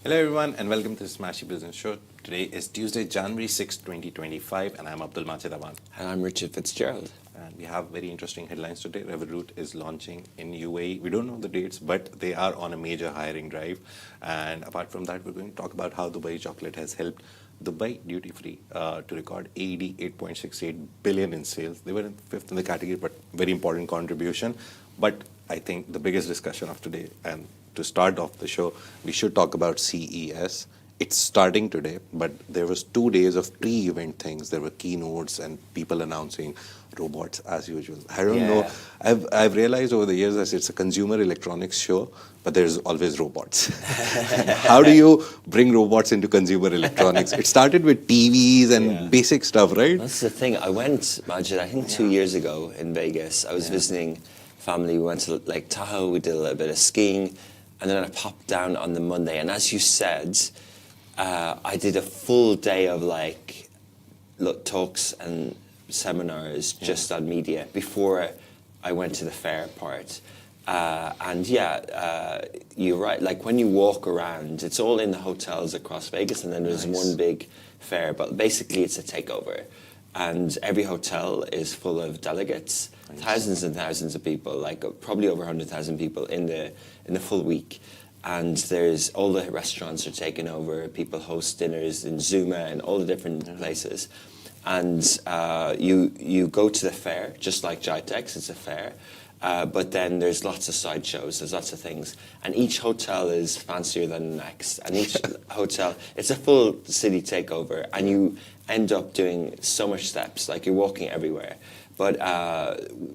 Hello everyone and welcome to the Smashi Business Show. Today is Tuesday, January 6, 2025 and I'm Abdul Machidawan. And I'm Richard Fitzgerald. And we have very interesting headlines today. Revolut is launching in UAE. We don't know the dates, but they are on a major hiring drive. And apart from that, we're going to talk about how Dubai Chocolate has helped Dubai Duty Free to record AED 8.68 billion in sales. They were in fifth in the category, but very important contribution. But I think the biggest discussion of today, and to start off the show, we should talk about CES. It's starting today, but there was 2 days of pre-event things. There were keynotes and people announcing robots as usual. I don't know. I've realized over the years that it's a consumer electronics show, but there's always robots. How do you bring robots into consumer electronics? It started with TVs and basic stuff, right? That's the thing. I went, Majid, I think 2 years ago in Vegas. I was visiting family. We went to Lake Tahoe. We did a little bit of skiing. And then I popped down on the Monday. And as you said, I did a full day of talks and seminars just on media before I went to the fair part. You're right. Like when you walk around, it's all in the hotels across Vegas, and then there's one big fair. But basically, it's a takeover, and every hotel is full of delegates, thousands and thousands of people, like probably over 100,000 people in the full week. And there's all the restaurants are taken over. People host dinners in Zuma and all the different places. And you go to the fair, just like Jitex, it's a fair. But then there's lots of sideshows, there's lots of things. And each hotel is fancier than the next. And each hotel, it's a full city takeover. And you end up doing so much steps, like you're walking everywhere. But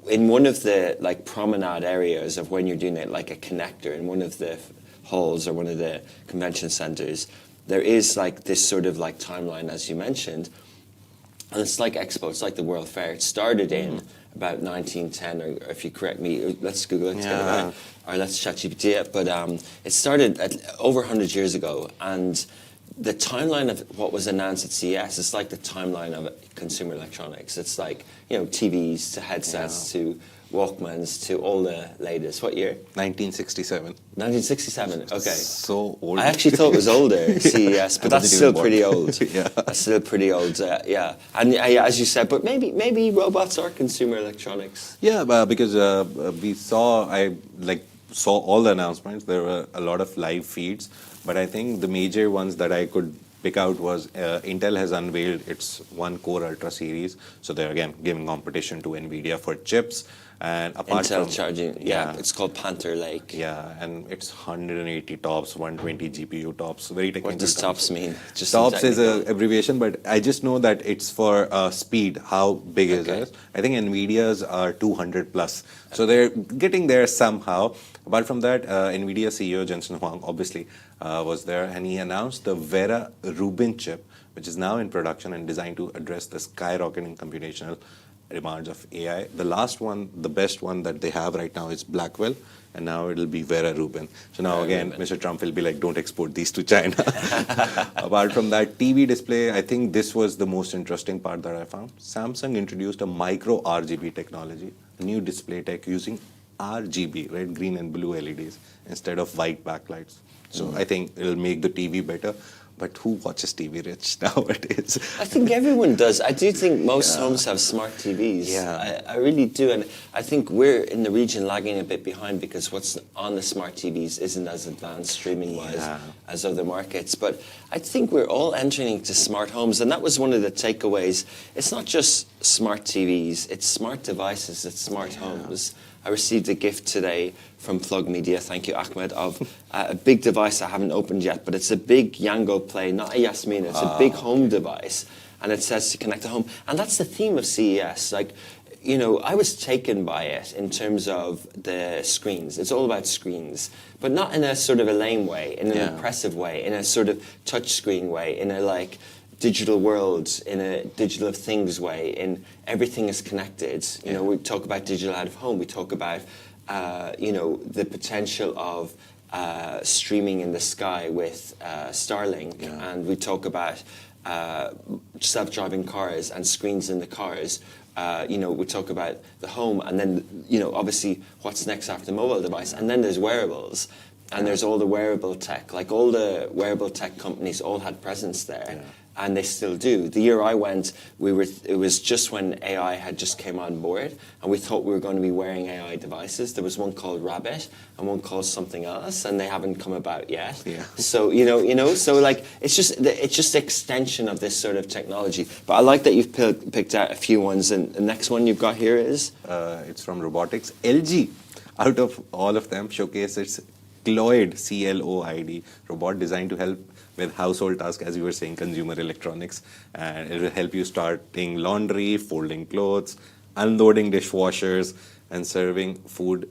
in one of the promenade areas of when you're doing it, like a connector, in one of the halls or one of the convention centers, there is this sort of timeline, as you mentioned. And it's like Expo, it's like the World Fair. It started in about 1910, or if you correct me, let's Google it, get it right, or let's ChatGPT it. But it started over 100 years ago, and the timeline of what was announced at CES is like the timeline of consumer electronics. It's like, TVs to headsets to Walkmans to all the latest. What year? 1967. 1967, okay. So old. I actually thought it was older, CES, but that's still pretty old. That's still pretty old, yeah. And as you said, but maybe robots are consumer electronics. Yeah, because I saw all the announcements. There were a lot of live feeds, but I think the major ones that I could pick out was Intel has unveiled its one-core Ultra series. So they're again giving competition to NVIDIA for chips. And apart Intel from charging, it's called Panther Lake. Yeah, and it's 180 tops, 120 GPU tops. Very technical. What does tops mean? Just tops is an abbreviation, but I just know that it's for speed. How big is it? I think NVIDIA's are 200 plus. So they're getting there somehow. Apart from that, NVIDIA CEO Jensen Huang obviously was there, and he announced the Vera Rubin chip, which is now in production and designed to address the skyrocketing computational demands of AI. The last one, the best one that they have right now is Blackwell, and now it'll be Vera Rubin. So now again, Mr. Trump will be like, don't export these to China. Apart from that, TV display, I think this was the most interesting part that I found. Samsung introduced a micro RGB technology, a new display tech using RGB, red, green, and blue LEDs instead of white backlights. So I think it'll make the TV better. But who watches TV, Rich, nowadays? I think everyone does. I do think most homes have smart TVs. Yeah. I really do. And I think we're in the region lagging a bit behind because what's on the smart TVs isn't as advanced streaming-wise as other markets. But I think we're all entering into smart homes. And that was one of the takeaways. It's not just smart TVs. It's smart devices. It's smart homes. I received a gift today from Plug Media, thank you Ahmed, of a big device I haven't opened yet, but it's a big Yango Play, not a Yasmin, it's a big home device, and it says to connect to home. And that's the theme of CES. I was taken by it in terms of the screens. It's all about screens, but not in a sort of a lame way, in an impressive way, in a sort of touch screen way, in a digital world, in a digital of things way, in everything is connected. We talk about digital out of home. We talk about, the potential of streaming in the sky with Starlink. And we talk about self-driving cars and screens in the cars. We talk about the home and then, obviously what's next after the mobile device. And then there's wearables. and there's all the wearable tech. Like all the wearable tech companies all had presence there, and they still do. The year I went, it was just when AI had just came on board, and we thought we were going to be wearing AI devices. There was one called Rabbit and one called something else, and they haven't come about yet. Yeah. So so like it's just extension of this sort of technology. But I like that you've picked out a few ones, and the next one you've got here is It's from robotics. LG, out of all of them, showcase its Cloyd, CLOID, robot designed to help with household tasks, as you were saying, consumer electronics, and it will help you starting laundry, folding clothes, unloading dishwashers, and serving food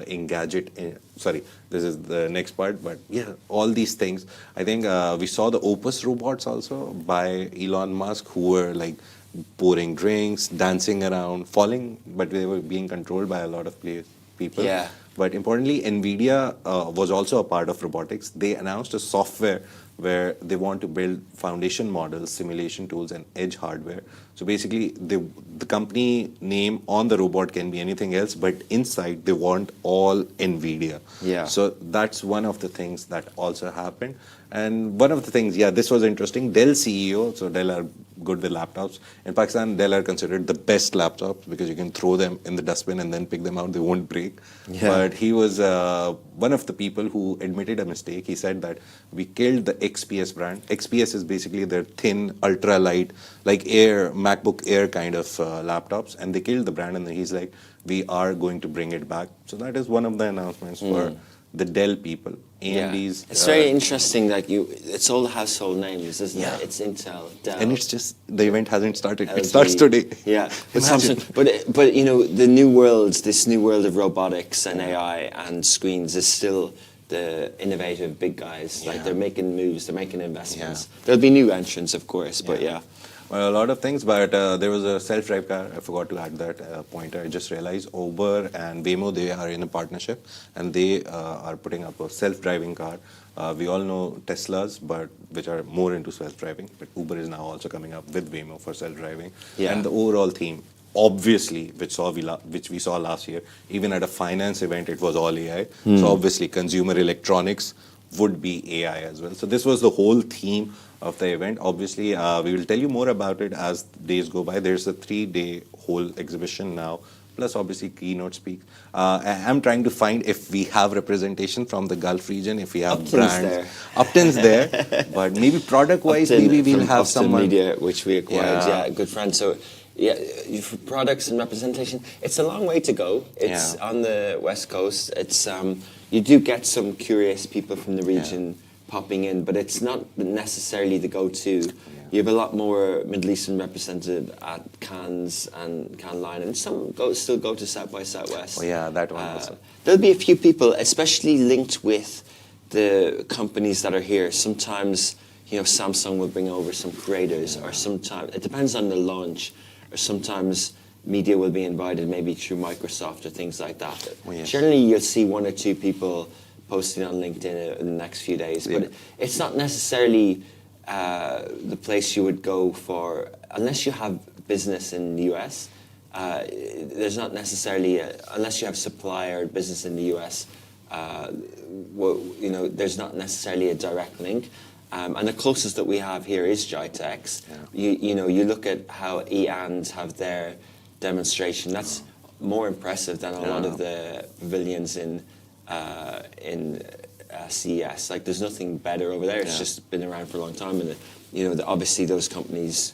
in gadget. Sorry, this is the next part, but yeah, all these things. I think we saw the Opus robots also by Elon Musk, who were like pouring drinks, dancing around, falling, but they were being controlled by a lot of people. Yeah. But importantly, NVIDIA was also a part of robotics. They announced a software where they want to build foundation models, simulation tools, and edge hardware. So basically, the company name on the robot can be anything else, but inside they want all NVIDIA. Yeah. So that's one of the things that also happened. And one of the things, this was interesting. Dell CEO, so Dell are good with laptops. In Pakistan, Dell are considered the best laptops because you can throw them in the dustbin and then pick them out. They won't break. Yeah. But he was one of the people who admitted a mistake. He said that we killed the XPS brand. XPS is basically their thin, ultra light, like MacBook Air kind of laptops. And they killed the brand. And then he's like, we are going to bring it back. So that is one of the announcements for the Dell people. AMD's. It's very interesting that it's all household names, isn't it? It's Intel, Dell. And it's just, the event hasn't started. LG. It starts today. Yeah, but Imagine. Samsung, but the new world, this new world of robotics and AI and screens is still the innovative big guys. Like they're making moves, they're making investments. There'll be new entrants, of course, but yeah. Well, a lot of things, but there was a self-drive car. I forgot to add that pointer. I just realized Uber and Waymo, they are in a partnership, and they are putting up a self-driving car. We all know Teslas, but which are more into self-driving. But Uber is now also coming up with Waymo for self-driving. Yeah. And the overall theme, obviously, which we saw last year, even at a finance event, it was all AI. So obviously, consumer electronics would be AI as well. So this was the whole theme of the event. Obviously, we will tell you more about it as days go by. There's a 3-day whole exhibition now, plus obviously keynote speak. I'm trying to find if we have representation from the Gulf region, if we have Upton's brands. there. Upton's there, but maybe product-wise, Upton maybe we'll from have Upton someone. Media, which we acquired, Yeah. good friend. So, for products and representation, it's a long way to go. It's on the West Coast. It's you do get some curious people from the region popping in, but it's not necessarily the go-to. You have a lot more Middle Eastern represented at Cannes and Cannes Line, and some still go to South by Southwest. Oh yeah, that one also. There'll be a few people, especially linked with the companies that are here. Sometimes, Samsung will bring over some creators, or sometimes, it depends on the launch, or sometimes media will be invited maybe through Microsoft or things like that. Oh, yes. Generally, you'll see one or two people posting on LinkedIn in the next few days, but it's not necessarily the place you would go for, unless you have business in the US. There's not necessarily, unless you have supplier business in the US, there's not necessarily a direct link. And the closest that we have here is GITEX. You look at how EANs have their demonstration. That's more impressive than a lot of the pavilions in CES. Like, there's nothing better over there. It's just been around for a long time, and obviously those companies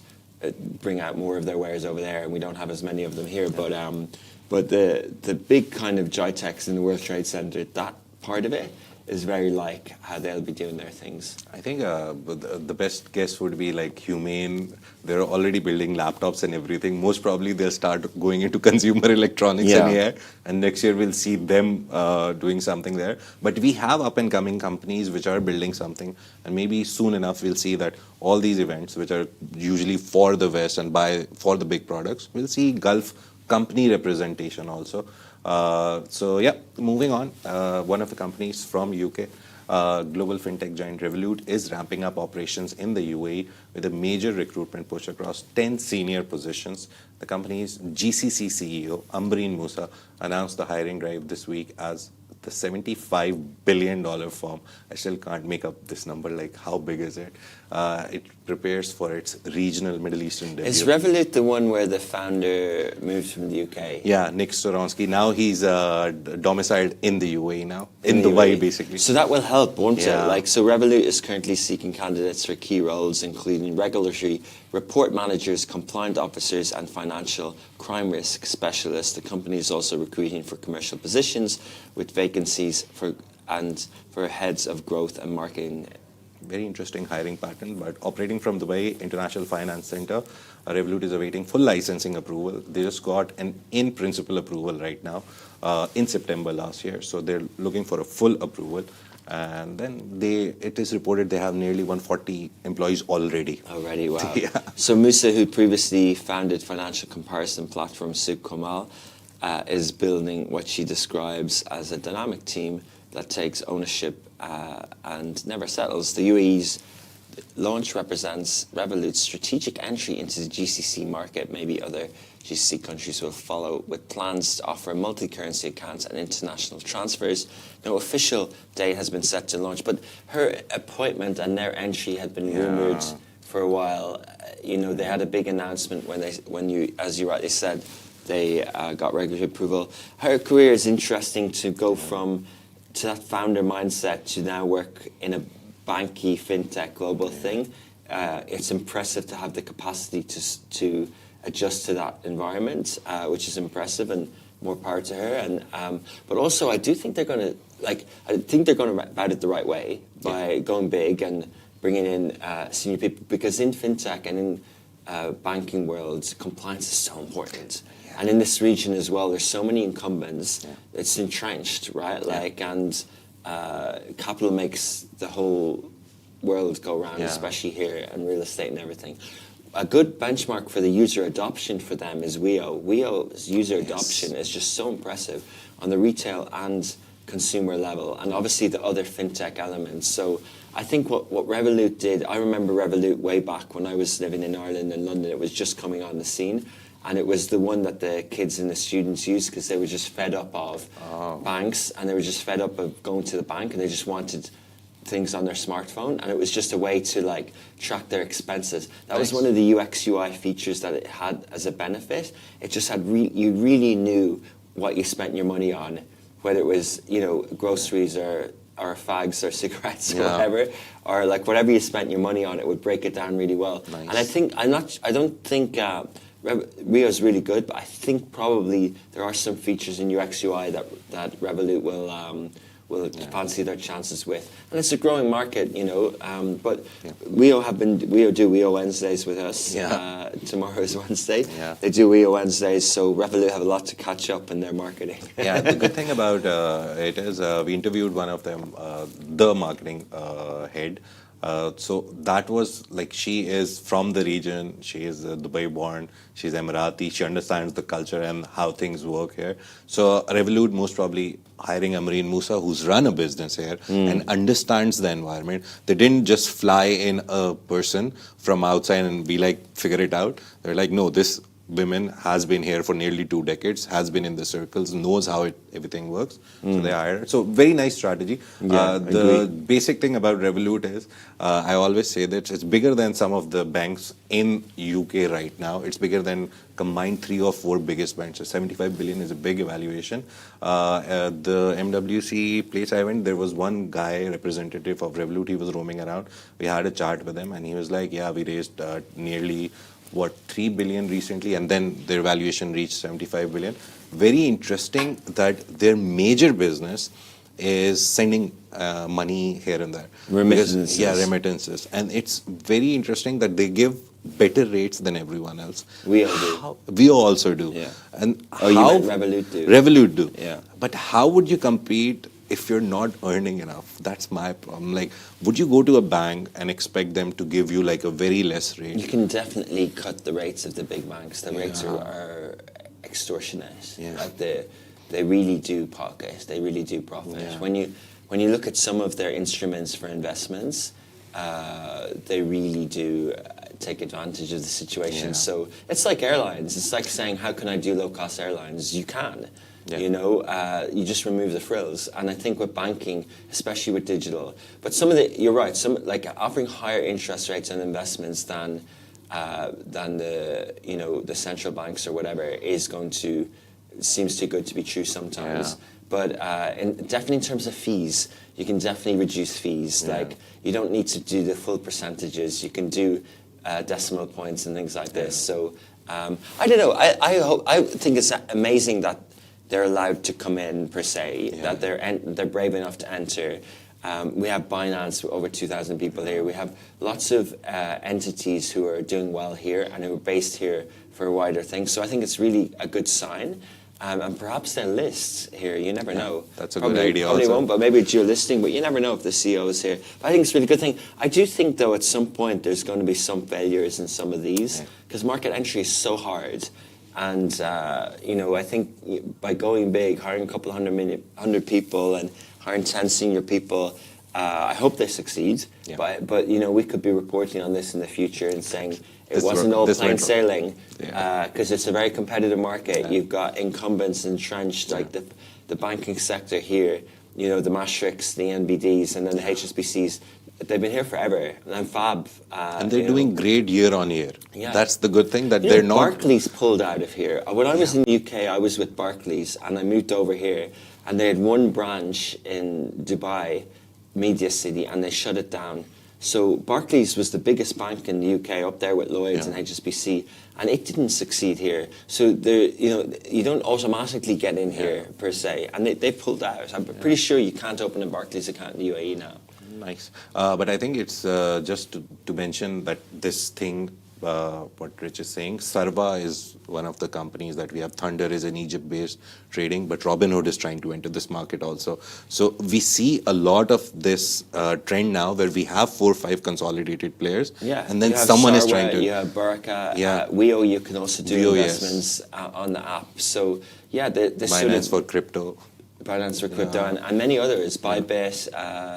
bring out more of their wares over there, and we don't have as many of them here. But the big kind of GITEX in the World Trade Center, that part of it is very like how they'll be doing their things. I think the best guess would be like Humane. They're already building laptops and everything. Most probably they'll start going into consumer electronics and AI. And next year we'll see them doing something there. But we have up and coming companies which are building something. And maybe soon enough we'll see that all these events, which are usually for the West and for the big products, we'll see Gulf company representation also. Moving on, one of the companies from UK, global fintech giant Revolut, is ramping up operations in the UAE with a major recruitment push across 10 senior positions. The company's GCC CEO, Ambreen Musa, announced the hiring drive this week as the $75 billion firm. I still can't make up this number. Like, how big is it? It prepares for its regional Middle Eastern debut. Is Revolut the one where the founder moved from the UK? Yeah, Nick Storonsky. Now he's domiciled in the UAE now, in Dubai, basically. So that will help, won't Yeah. it? Like, so Revolut is currently seeking candidates for key roles, including regulatory report managers, compliance officers, and financial crime risk specialists. The company is also recruiting for commercial positions with vacancies for heads of growth and marketing. Very interesting hiring pattern, but operating from Dubai International Finance Center, Revolut is awaiting full licensing approval. They just got an in-principle approval right now in September last year, so they're looking for a full approval. And then it is reported they have nearly 140 employees already. Already, wow. Yeah. So Musa, who previously founded financial comparison platform Souk Kamal, is building what she describes as a dynamic team that takes ownership and never settles. The UAE's launch represents Revolut's strategic entry into the GCC market. Maybe other GCC countries will follow, with plans to offer multi-currency accounts and international transfers. No official date has been set to launch, but her appointment and their entry had been rumored for a while. You know, they had a big announcement when you, as you rightly said, they got regulatory approval. Her career is interesting to go to that founder mindset to now work in a banky, fintech, global thing. It's impressive to have the capacity to adjust to that environment, which is impressive, and more power to her. And but also, I do think they're going to about it the right way by going big and bringing in senior people, because in fintech and in banking worlds, compliance is so important. And in this region as well, there's so many incumbents. It's entrenched, right? Like, and capital makes the whole world go round, especially here, and real estate and everything. A good benchmark for the user adoption for them is Weo. Weo's user adoption is just so impressive on the retail and consumer level, and obviously the other fintech elements. So I think what Revolut did, I remember Revolut way back when I was living in Ireland and London. It was just coming on the scene. And it was the one that the kids and the students used because they were just fed up of banks, and they were just fed up of going to the bank, and they just wanted things on their smartphone. And it was just a way to like track their expenses. That was one of the UX UI features that it had as a benefit. It just had you really knew what you spent your money on, whether it was, you know, groceries or fags or cigarettes or whatever, or like whatever you spent your money on, it would break it down really well. Nice. And I don't think Rio is really good, but I think probably there are some features in UX UI that Revolut will fancy their chances with, and it's a growing market, you know. But Weo do Weo Wednesdays with us. Tomorrow is Wednesday. They do Weo Wednesdays, so Revolut have a lot to catch up in their marketing. The good thing about it is we interviewed one of them, the marketing head. So that was like, she is from the region, she is Dubai born, she's Emirati, she understands the culture and how things work here. So Revolut most probably hiring Amreen Musa, who's run a business here and understands the environment. They didn't just fly in a person from outside and be like, figure it out. They're like, no, this woman has been here for nearly 2 decades, has been in the circles, knows how everything works. So they hired her. So very nice strategy. The basic thing about Revolut is, I always say that it's bigger than some of the banks in UK right now. It's bigger than combined 3 or 4 biggest banks. So 75 billion is a big evaluation. The MWC place I went, there was one guy, representative of Revolut, he was roaming around. We had a chat with him and he was like, yeah, we raised nearly 3 billion recently, and then their valuation reached 75 billion. Very interesting that their major business is sending money here and there. Remittances. Remittances. And it's very interesting that they give better rates than everyone else. We all do. We also do. Yeah. And you meant Revolut do. Revolut do. Yeah. But how would you compete if you're not earning enough? That's my problem. Like, would you go to a bank and expect them to give you like a very less rate? You can definitely cut the rates of the big banks. The rates are extortionate. Like they really do pocket. They really do profit. When you look at some of their instruments for investments, they really do take advantage of the situation. So it's like airlines. It's like saying, how can I do low-cost airlines? You can. Yeah. You just remove the frills. And I think with banking, especially with digital, but you're right, like offering higher interest rates on investments than the central banks or whatever seems too good to be true sometimes. Yeah. But definitely in terms of fees, you can definitely reduce fees. Yeah. Like you don't need to do the full percentages. You can do decimal points and things like this. So I don't know. I think it's amazing that they're allowed to come in per se. That they're brave enough to enter. We have Binance with over 2,000 people here. We have lots of entities who are doing well here and who are based here for wider things. So I think it's really a good sign. And perhaps they'll list here. You never know. That's a good idea Probably also. won't, but maybe it's your listing. But you never know if the CEO is here. But I think it's a really good thing. I do think, though, at some point there's going to be some failures in some of these because market entry is so hard. And, I think by going big, hiring a couple hundred people and hiring 10 senior people, I hope they succeed. Yeah. But we could be reporting on this in the future and saying it wasn't all plain sailing because it's a very competitive market. Yeah. You've got incumbents entrenched, like the banking sector here, the Maastrichts, the NBDs, and then the HSBCs. They've been here forever. And Fab. And they're doing great year on year. Yeah. That's the good thing, that they're not... Barclays pulled out of here. When I was in the UK, I was with Barclays, and I moved over here, and they had one branch in Dubai, Media City, and they shut it down. So Barclays was the biggest bank in the UK, up there with Lloyds and HSBC, and it didn't succeed here. So you don't automatically get in here per se, and they pulled out. I'm pretty sure you can't open a Barclays account in the UAE now. Nice. But I think it's just to mention that this thing, what Rich is saying, Sarva is one of the companies that we have. Thunder is an Egypt-based trading, but Robinhood is trying to enter this market also. So we see a lot of this trend now where we have 4 or 5 consolidated players, and then someone is trying to... You have Baraka, Weo, you can also do investments on the app. So Binance for crypto. Binance for crypto and many others, Bybit,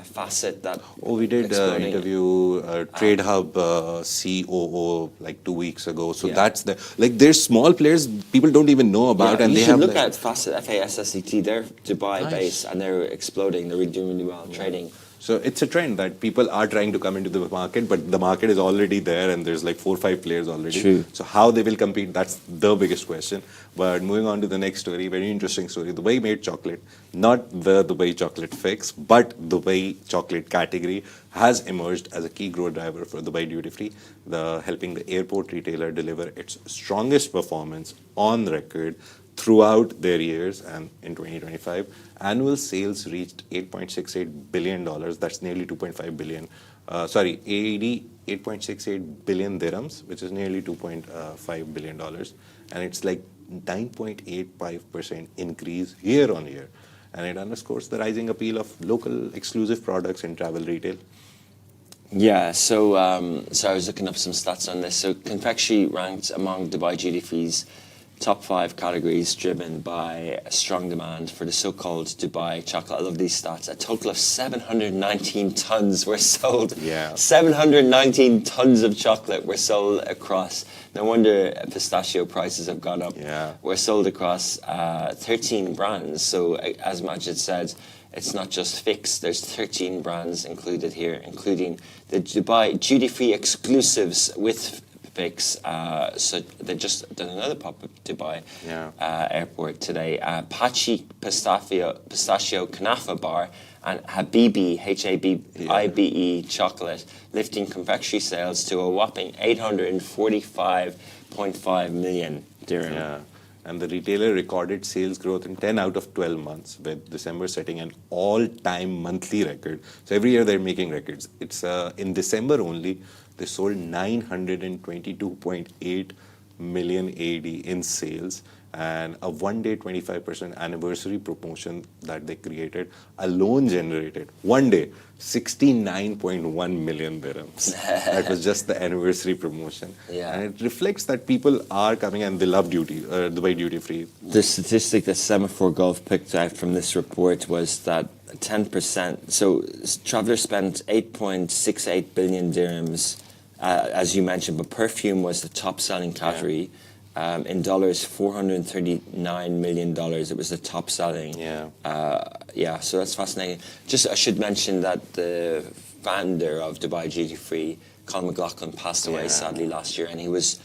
Facet. We did interview Trade Hub COO like 2 weeks ago. So that's there's small players people don't even know about, and you they should have look at Facet, FASSET. They're Dubai based and they're exploding. They're doing really well trading. So it's a trend that people are trying to come into the market, but the market is already there and there's like 4 or 5 players already. True. So how they will compete, that's the biggest question. But moving on to the next story, very interesting story. Dubai made chocolate, not the Dubai chocolate fix, but Dubai chocolate category has emerged as a key growth driver for Dubai Duty Free, helping the airport retailer deliver its strongest performance on record throughout their years. And in 2025, annual sales reached $8.68 billion. That's nearly 2.5 billion. AED, 8.68 billion dirhams, which is nearly $2.5 billion. And it's like 9.85% increase year on year. And it underscores the rising appeal of local exclusive products in travel retail. Yeah, so I was looking up some stats on this. So confectionery ranked among Dubai Duty Free's top 5 categories, driven by a strong demand for the so-called Dubai chocolate. I love these stats. A total of 719 tons were sold. Yeah. 719 tons of chocolate were sold across. No wonder pistachio prices have gone up. Yeah. Were sold across 13 brands. So as Majid said, it's not just Fix. There's 13 brands included here, including the Dubai Duty Free exclusives with Fix. So they just done another pop-up Dubai airport today. Pachi pistachio Kanafa bar and Habibi Habibe chocolate, lifting confectionery sales to a whopping 845.5 million dirham. Yeah. And the retailer recorded sales growth in 10 out of 12 months, with December setting an all-time monthly record. So every year they're making records. It's in December only, they sold 922.8 million AED in sales, and a one-day 25% anniversary promotion that they created alone generated, one day, 69.1 million dirhams. That was just the anniversary promotion. Yeah. And it reflects that people are coming and they love Dubai Duty Free. The statistic that Semaphore Golf picked out from this report was that 10%, so travelers spent 8.68 billion dirhams, as you mentioned, but perfume was the top selling category. In dollars, $439 million. It was the top selling. Yeah. So that's fascinating. Just I should mention that the founder of Dubai Duty Free, Colin McLaughlin, passed away sadly last year, and he was,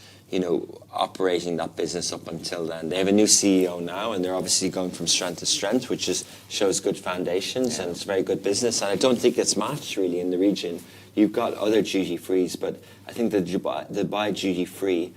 operating that business up until then. They have a new CEO now, and they're obviously going from strength to strength, which shows good foundations, and it's very good business. And I don't think it's matched really in the region. You've got other duty frees, but I think the Dubai Duty Free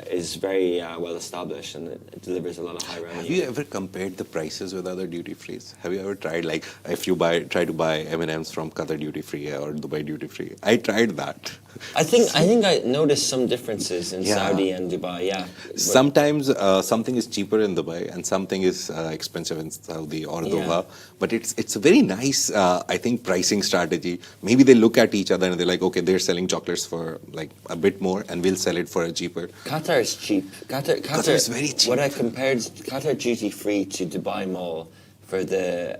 is very well established, and it delivers a lot of high revenue. Have you ever compared the prices with other duty frees? Have you ever tried, like, if you try to buy M&Ms from Qatar Duty Free or Dubai Duty Free? I tried that. I think I noticed some differences in Saudi and Dubai. Yeah. Sometimes something is cheaper in Dubai and something is expensive in Saudi or Doha. But it's a very nice, I think, pricing strategy. Maybe they look at each other and they're like, okay, they're selling chocolates for like a bit more, and we'll sell it for a cheaper. Qatar is cheap. Qatar is very cheap. When I compared Qatar Duty Free to Dubai Mall for the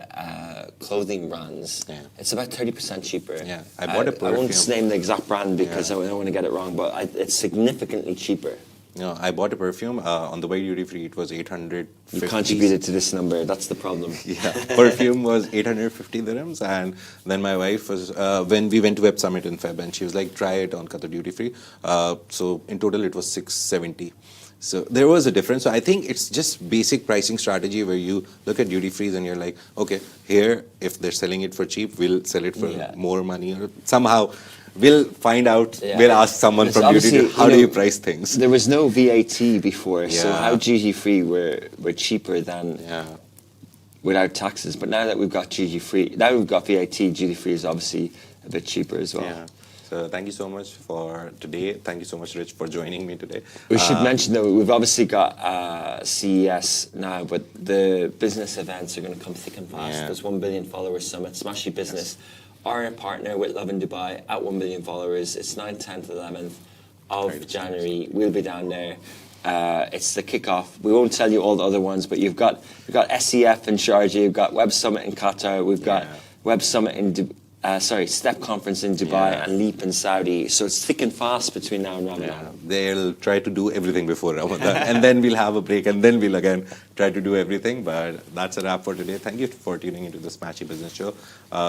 clothing brands, it's about 30% cheaper. Yeah, I bought a perfume. I won't name the exact brand because I don't want to get it wrong, but it's significantly cheaper. No, I bought a perfume on the Dubai Duty Free. It was 850. You contributed to this number. That's the problem. Yeah, perfume was 850 dirhams, and then my wife was when we went to Web Summit in Feb, and she was like, "Try it on Qatar Duty Free." So in total, it was 670. So there was a difference. So I think it's just basic pricing strategy where you look at duty frees and you're like, okay, here if they're selling it for cheap, we'll sell it for more money, or somehow. We'll find out. We'll ask someone from duty how do you price things. There was no VAT before, so how duty free were cheaper than without taxes. But now that we've got duty free, now we've got VAT, duty free is obviously a bit cheaper as well. Yeah. So thank you so much for today. Thank you so much, Rich, for joining me today. We should mention though, we've obviously got CES now, but the business events are going to come thick and fast. There's 1 billion followers summit, Smashi Business. Our partner with Love in Dubai at 1 billion followers. It's 9th, 10th, 11th of January. We'll be down there. It's the kickoff. We won't tell you all the other ones, but we've got SEF in Sharjah, you've got Web Summit in Qatar, we've got Web Summit in Step Conference in Dubai and Leap in Saudi. So it's thick and fast between now and Ramadan. They'll try to do everything before Ramadan, and then we'll have a break, and then we'll again try to do everything. But that's a wrap for today. Thank you for tuning into the Smashi Business Show.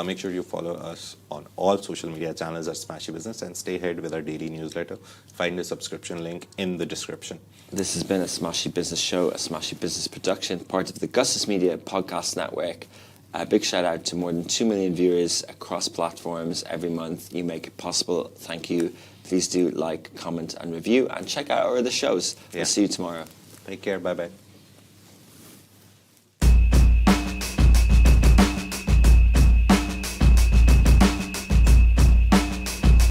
Make sure you follow us on all social media channels at Smashi Business, and stay ahead with our daily newsletter. Find the subscription link in the description. This has been a Smashi Business Show, a Smashi Business production, part of the Gustus Media Podcast Network. A big shout out to more than 2 million viewers across platforms every month. You make it possible. Thank you. Please do like, comment, and review, and check out our other shows. We'll see you tomorrow. Take care. Bye-bye.